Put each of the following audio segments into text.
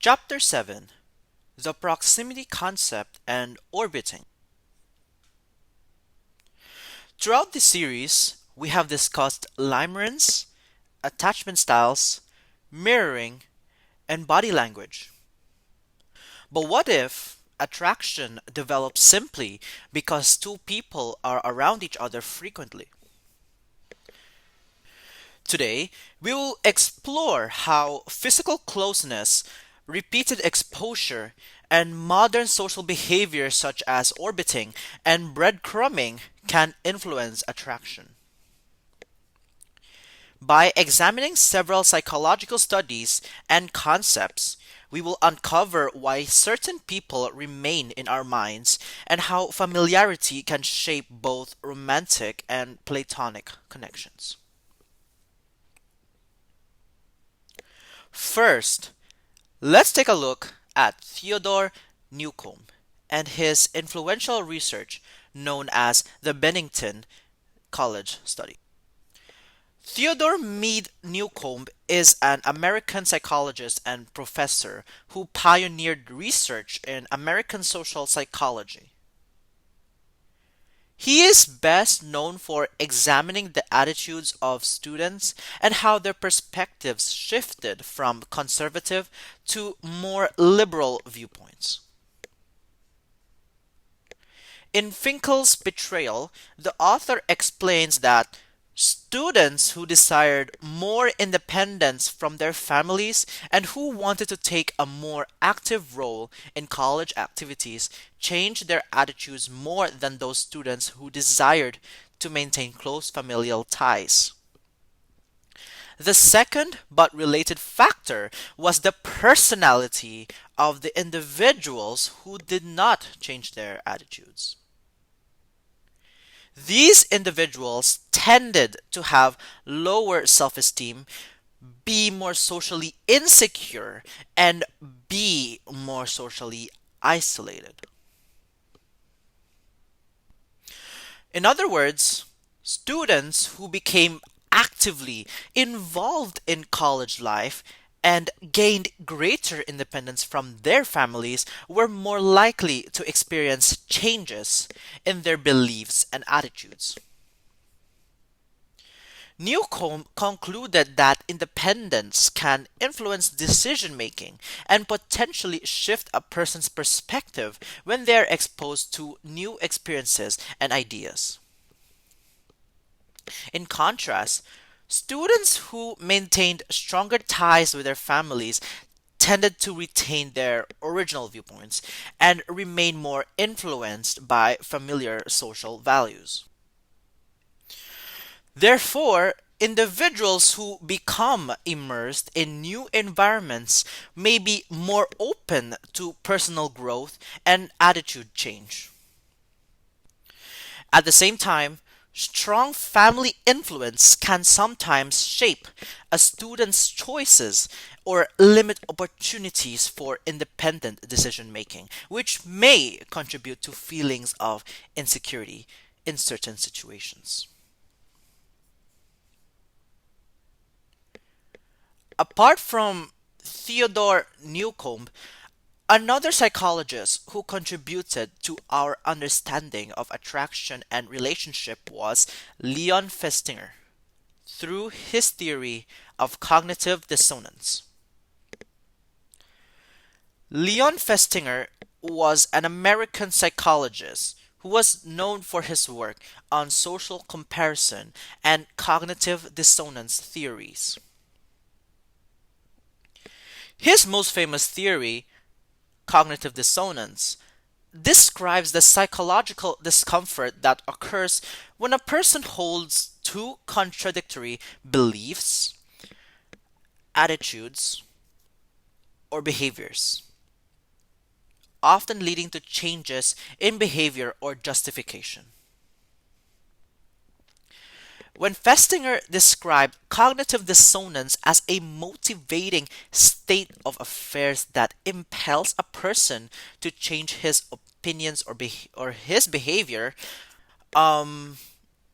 Chapter 7: The Proximity Concept and Orbiting. Throughout this series, we have discussed limerence, attachment styles, mirroring, and body language. But what if attraction develops simply because two people are around each other frequently? Today, we will explore how physical closeness, repeated exposure, and modern social behavior such as orbiting and breadcrumbing can influence attraction. By examining several psychological studies and concepts, we will uncover why certain people remain in our minds and how familiarity can shape both romantic and platonic connections. First, let's take a look at Theodore Newcomb and his influential research known as the Bennington College Study. Theodore Mead Newcomb is an American psychologist and professor who pioneered research in American social psychology. He is best known for examining the attitudes of students and how their perspectives shifted from conservative to more liberal viewpoints. In Finkel's Betrayal, the author explains that students who desired more independence from their families and who wanted to take a more active role in college activities changed their attitudes more than those students who desired to maintain close familial ties. The second but related factor was the personality of the individuals who did not change their attitudes. These individuals tended to have lower self esteem, be more socially insecure, and be more socially isolated. In other words, students who became actively involved in college life and gained greater independence from their families were more likely to experience changes in their beliefs and attitudes. Newcomb concluded that independence can influence decision making and potentially shift a person's perspective when they are exposed to new experiences and ideas. In contrast, students who maintained stronger ties with their families tended to retain their original viewpoints and remain more influenced by familiar social values. Therefore, individuals who become immersed in new environments may be more open to personal growth and attitude change. At the same time, strong family influence can sometimes shape a student's choices or limit opportunities for independent decision making, which may contribute to feelings of insecurity in certain situations. Apart from Theodore Newcomb, another psychologist who contributed to our understanding of attraction and relationship was Leon Festinger through his theory of cognitive dissonance. Leon Festinger was an American psychologist who was known for his work on social comparison and cognitive dissonance theories. His most famous theory, cognitive dissonance, describes the psychological discomfort that occurs when a person holds two contradictory beliefs, attitudes, or behaviors, often leading to changes in behavior or justification. When Festinger described cognitive dissonance as a motivating state of affairs that impels a person to change his opinions or his behavior, um,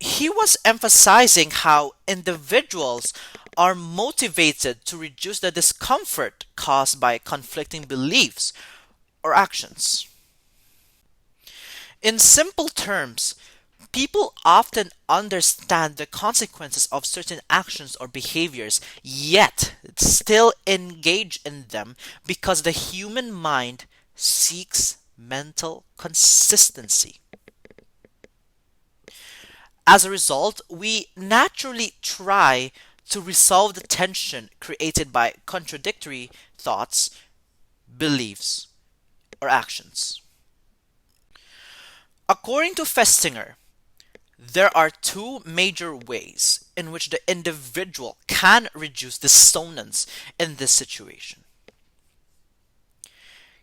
he was emphasizing how individuals are motivated to reduce the discomfort caused by conflicting beliefs or actions. In simple terms, people often understand the consequences of certain actions or behaviors, yet still engage in them because the human mind seeks mental consistency. As a result, we naturally try to resolve the tension created by contradictory thoughts, beliefs, or actions. According to Festinger, there are two major ways in which the individual can reduce dissonance in this situation.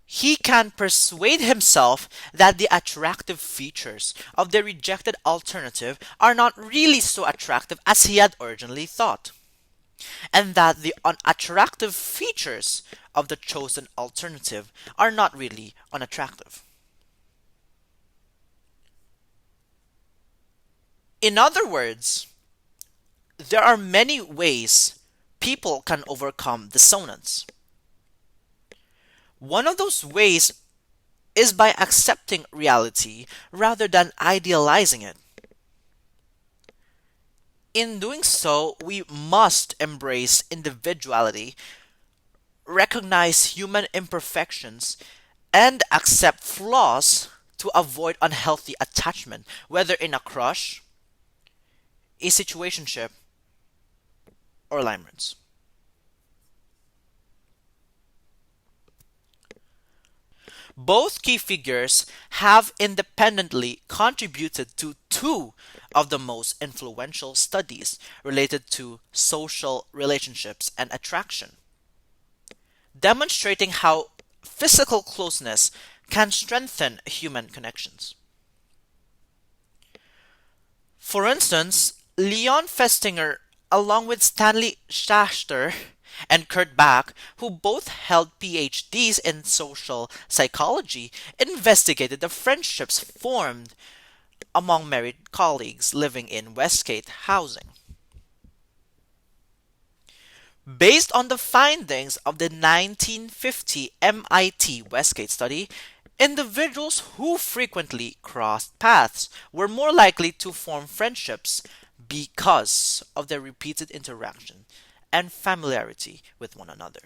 He can persuade himself that the attractive features of the rejected alternative are not really so attractive as he had originally thought, and that the unattractive features of the chosen alternative are not really unattractive. In other words, there are many ways people can overcome dissonance. One of those ways is by accepting reality rather than idealizing it. In doing so, we must embrace individuality, recognize human imperfections, and accept flaws to avoid unhealthy attachment, whether in a crush, a situationship, or alignments. Both key figures have independently contributed to two of the most influential studies related to social relationships and attraction, demonstrating how physical closeness can strengthen human connections. For instance, Leon Festinger, along with Stanley Schachter and Kurt Bach, who both held PhDs in social psychology, investigated the friendships formed among married colleagues living in Westgate housing. Based on the findings of the 1950 MIT Westgate study, individuals who frequently crossed paths were more likely to form friendships because of their repeated interaction and familiarity with one another.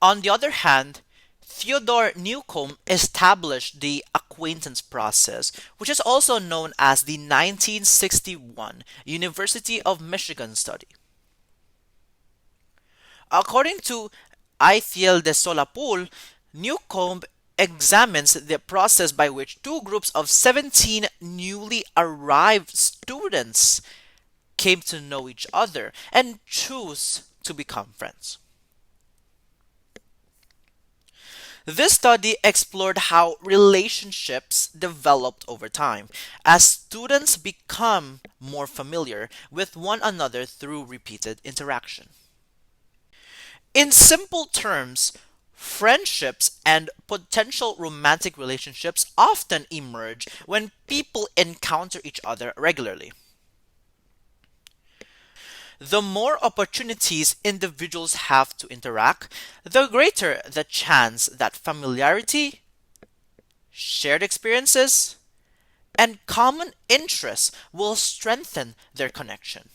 On the other hand, Theodore Newcomb established the Acquaintance Process, which is also known as the 1961 University of Michigan study. According to Ithiel de Solapoul, Newcomb examines the process by which two groups of 17 newly arrived students came to know each other and choose to become friends. This study explored how relationships developed over time as students become more familiar with one another through repeated interaction. In simple terms, friendships and potential romantic relationships often emerge when people encounter each other regularly. The more opportunities individuals have to interact, the greater the chance that familiarity, shared experiences, and common interests will strengthen their connection.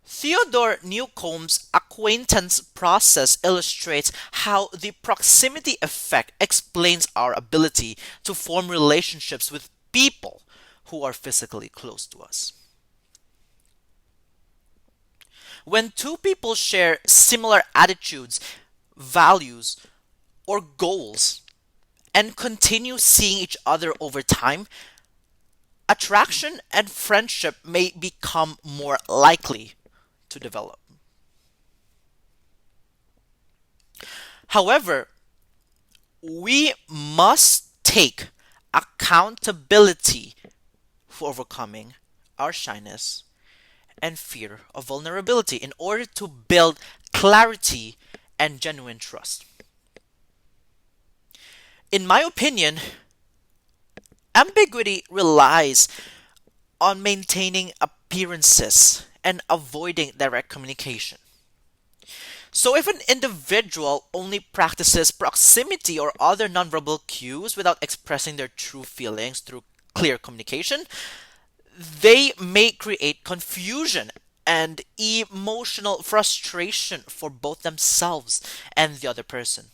Theodore Newcomb's acquaintance process illustrates how the proximity effect explains our ability to form relationships with people who are physically close to us. When two people share similar attitudes, values, or goals, and continue seeing each other over time, attraction and friendship may become more likely to develop. However, we must take accountability for overcoming our shyness and fear of vulnerability in order to build clarity and genuine trust. In my opinion, ambiguity relies on maintaining a appearances and avoiding direct communication. So, if an individual only practices proximity or other nonverbal cues without expressing their true feelings through clear communication, they may create confusion and emotional frustration for both themselves and the other person.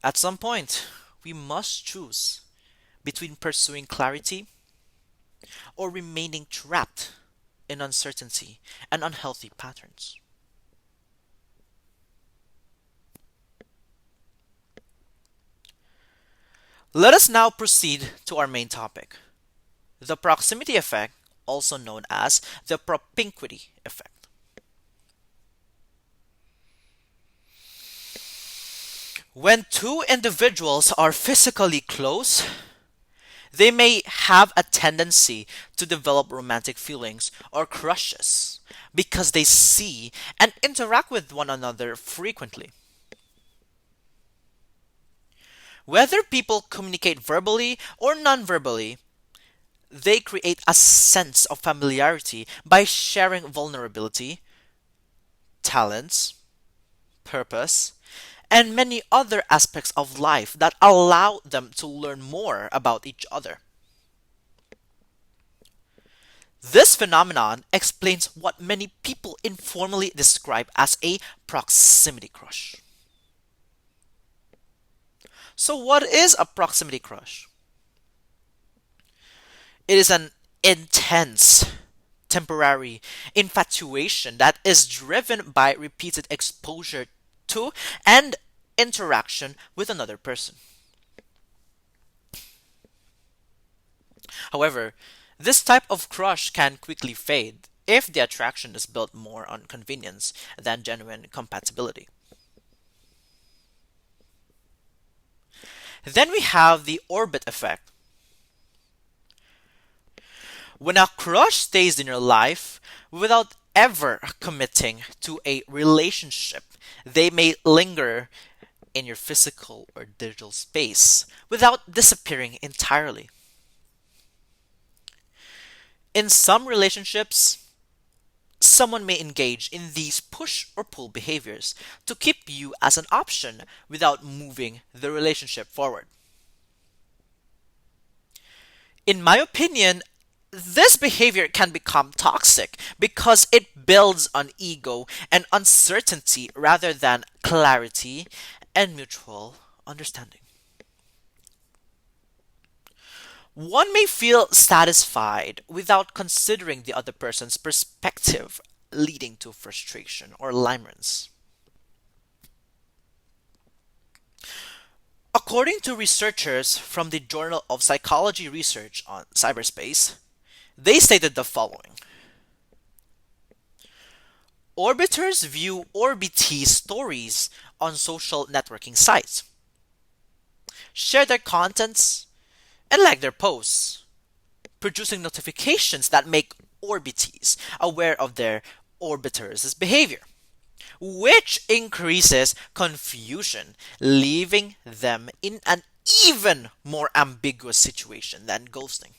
At some point, we must choose between pursuing clarity or remaining trapped in uncertainty and unhealthy patterns. Let us now proceed to our main topic, the proximity effect, also known as the propinquity effect. When two individuals are physically close, they may have a tendency to develop romantic feelings or crushes because they see and interact with one another frequently. Whether people communicate verbally or non-verbally, they create a sense of familiarity by sharing vulnerability, talents, purpose, and many other aspects of life that allow them to learn more about each other. This phenomenon explains what many people informally describe as a proximity crush. So, what is a proximity crush? It is an intense, temporary infatuation that is driven by repeated exposure to and interaction with another person. However, this type of crush can quickly fade if the attraction is built more on convenience than genuine compatibility. Then we have the orbit effect. When a crush stays in your life without ever committing to a relationship, they may linger in your physical or digital space without disappearing entirely. In some relationships, someone may engage in these push or pull behaviors to keep you as an option without moving the relationship forward. In my opinion, this behavior can become toxic because it builds on ego and uncertainty rather than clarity and mutual understanding. One may feel satisfied without considering the other person's perspective, leading to frustration or limerence. According to researchers from the Journal of Psychology Research on Cyberspace, they stated the following: Orbiters view orbitee stories on social networking sites, share their contents, and like their posts, producing notifications that make orbitees aware of their orbiters' behavior, which increases confusion, leaving them in an even more ambiguous situation than ghosting.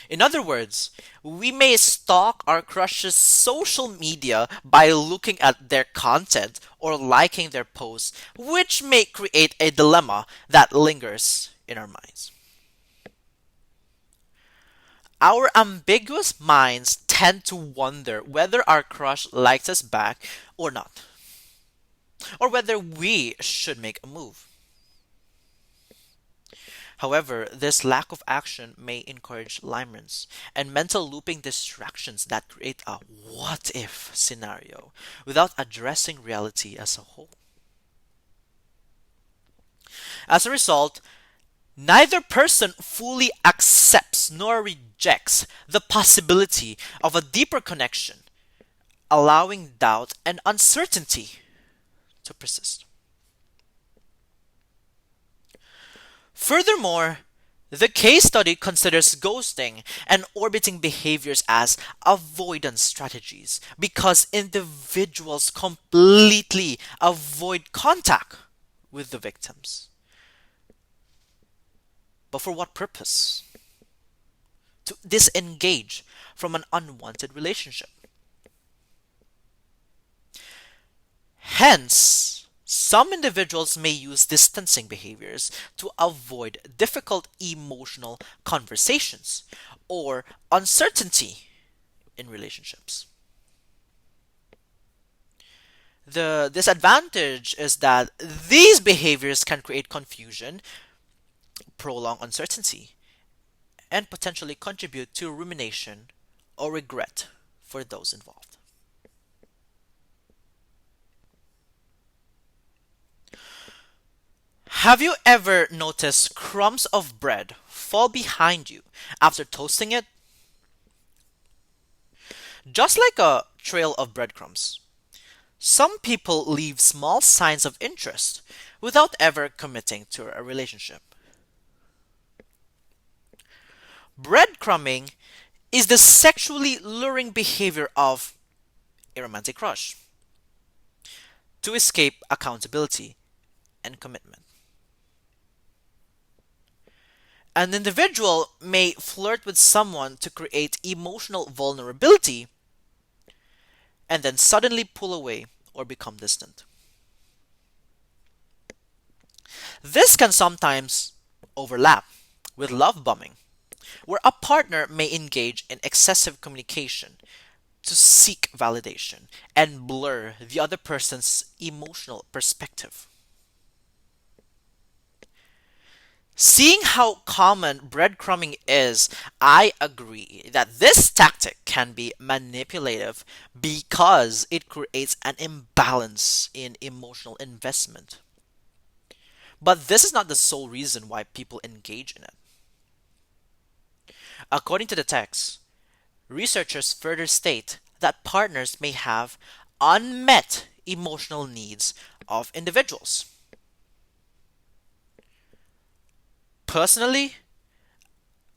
In other words, we may stalk our crush's social media by looking at their content or liking their posts, which may create a dilemma that lingers in our minds. Our ambiguous minds tend to wonder whether our crush likes us back or not, or whether we should make a move. However, this lack of action may encourage limerence and mental looping distractions that create a what if scenario without addressing reality as a whole. As a result, neither person fully accepts nor rejects the possibility of a deeper connection, allowing doubt and uncertainty to persist. Furthermore, the case study considers ghosting and orbiting behaviors as avoidance strategies because individuals completely avoid contact with the victims. But for what purpose? To disengage from an unwanted relationship. Hence, some individuals may use distancing behaviors to avoid difficult emotional conversations or uncertainty in relationships. The disadvantage is that these behaviors can create confusion, prolong uncertainty, and potentially contribute to rumination or regret for those involved. Have you ever noticed crumbs of bread fall behind you after toasting it? Just like a trail of breadcrumbs, some people leave small signs of interest without ever committing to a relationship. Breadcrumbing is the sexually luring behavior of a romantic crush to escape accountability and commitment. An individual may flirt with someone to create emotional vulnerability and then suddenly pull away or become distant. This can sometimes overlap with love bombing, where a partner may engage in excessive communication to seek validation and blur the other person's emotional perspective. Seeing how common breadcrumbing is, I agree that this tactic can be manipulative because it creates an imbalance in emotional investment. But this is not the sole reason why people engage in it. According to the text, researchers further state that partners may have unmet emotional needs of individuals. Personally,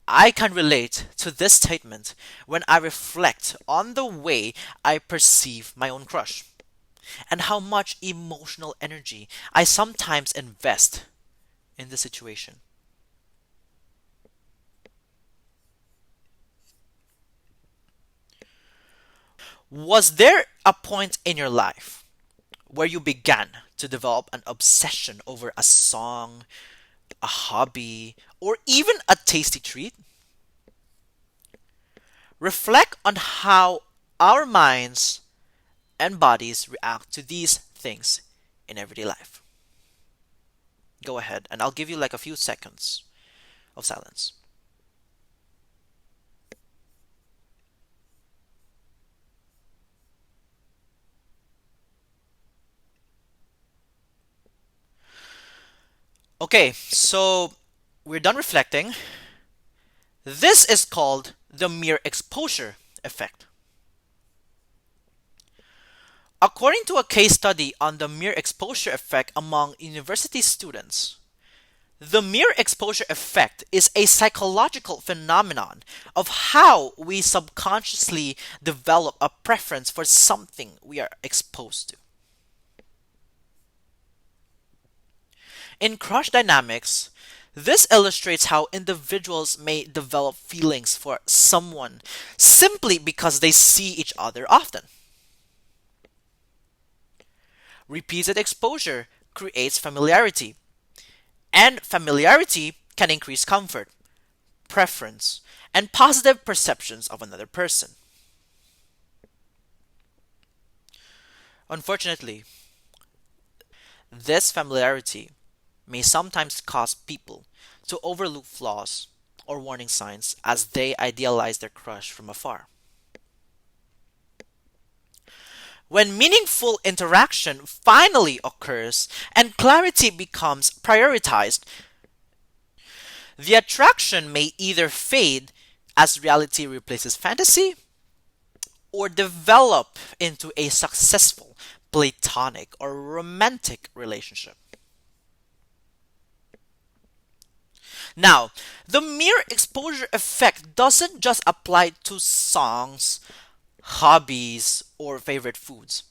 I can relate to this statement when I reflect on the way I perceive my own crush and how much emotional energy I sometimes invest in the situation. Was there a point in your life where you began to develop an obsession over a song, a hobby, or even a tasty treat? Reflect on how our minds and bodies react to these things in everyday life. Go ahead, and I'll give you like a few seconds of silence. Okay, so we're done reflecting. This is called the mere exposure effect. According to a case study on the mere exposure effect among university students, the mere exposure effect is a psychological phenomenon of how we subconsciously develop a preference for something we are exposed to. In crush dynamics, this illustrates how individuals may develop feelings for someone simply because they see each other often. Repeated exposure creates familiarity, and familiarity can increase comfort, preference, and positive perceptions of another person. Unfortunately, this familiarity may sometimes cause people to overlook flaws or warning signs as they idealize their crush from afar. When meaningful interaction finally occurs and clarity becomes prioritized, the attraction may either fade as reality replaces fantasy or develop into a successful platonic or romantic relationship. Now, the mere exposure effect doesn't just apply to songs, hobbies, or favorite foods.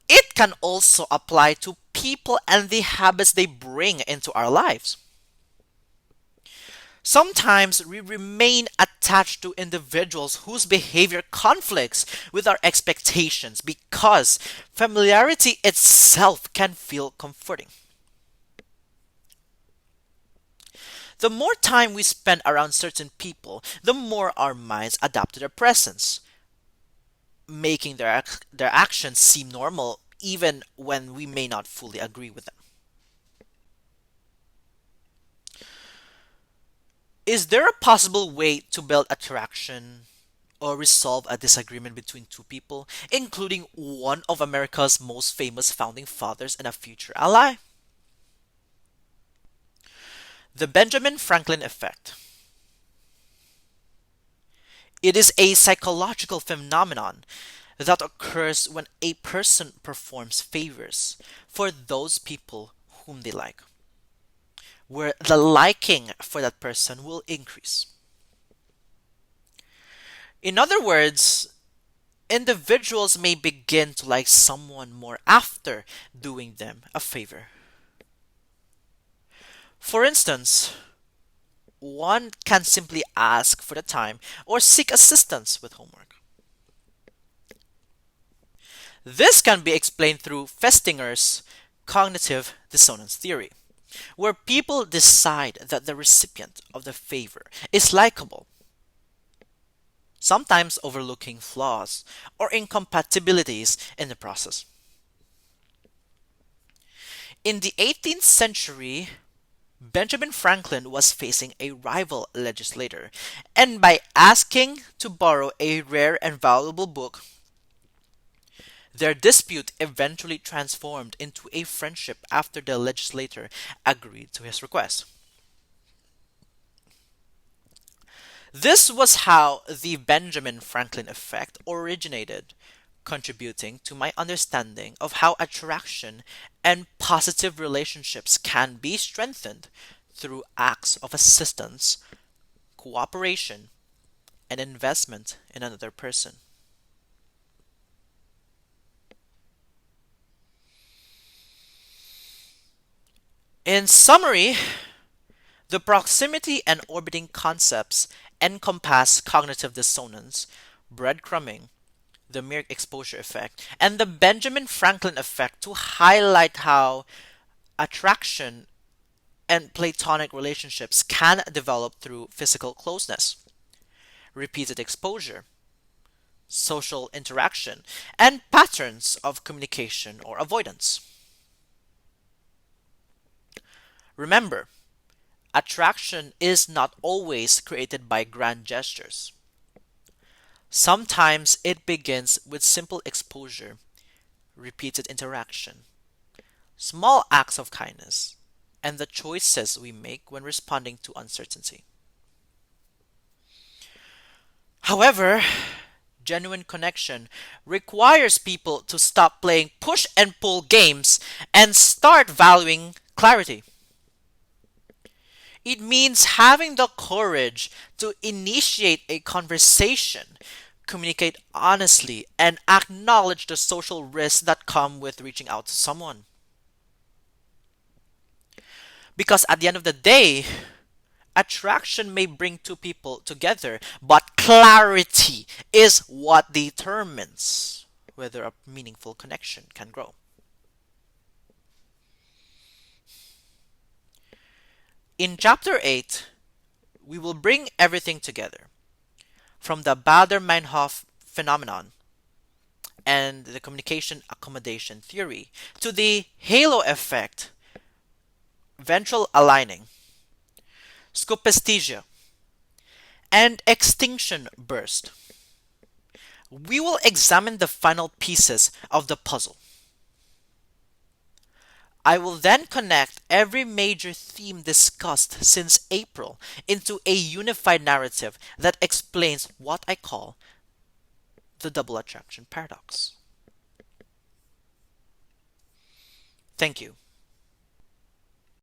It can also apply to people and the habits they bring into our lives. Sometimes we remain attached to individuals whose behavior conflicts with our expectations because familiarity itself can feel comforting. The more time we spend around certain people, the more our minds adapt to their presence, making their actions seem normal even when we may not fully agree with them. Is there a possible way to build attraction or resolve a disagreement between two people, including one of America's most famous founding fathers and a future ally? The Benjamin Franklin effect. It is a psychological phenomenon that occurs when a person performs favors for those people whom they like, where the liking for that person will increase. In other words, individuals may begin to like someone more after doing them a favor. For instance, one can simply ask for the time or seek assistance with homework. This can be explained through Festinger's cognitive dissonance theory, where people decide that the recipient of the favor is likable, sometimes overlooking flaws or incompatibilities in the process. In the 18th century, Benjamin Franklin was facing a rival legislator, and by asking to borrow a rare and valuable book, their dispute eventually transformed into a friendship after the legislator agreed to his request. This was how the Benjamin Franklin effect originated, contributing to my understanding of how attraction and positive relationships can be strengthened through acts of assistance, cooperation, and investment in another person. In summary, the proximity and orbiting concepts encompass cognitive dissonance, breadcrumbing, the mere exposure effect, and the Benjamin Franklin effect to highlight how attraction and platonic relationships can develop through physical closeness, repeated exposure, social interaction, and patterns of communication or avoidance. Remember, attraction is not always created by grand gestures. Sometimes it begins with simple exposure, repeated interaction, small acts of kindness, and the choices we make when responding to uncertainty. However, genuine connection requires people to stop playing push and pull games and start valuing clarity. It means having the courage to initiate a conversation, communicate honestly, and acknowledge the social risks that come with reaching out to someone. Because at the end of the day, attraction may bring two people together, but clarity is what determines whether a meaningful connection can grow. In chapter 8, we will bring everything together from the Baader-Meinhof phenomenon and the communication accommodation theory to the halo effect, ventral aligning, scopisthesia, and extinction burst. We will examine the final pieces of the puzzle. I will then connect every major theme discussed since April into a unified narrative that explains what I call the double attraction paradox. Thank you.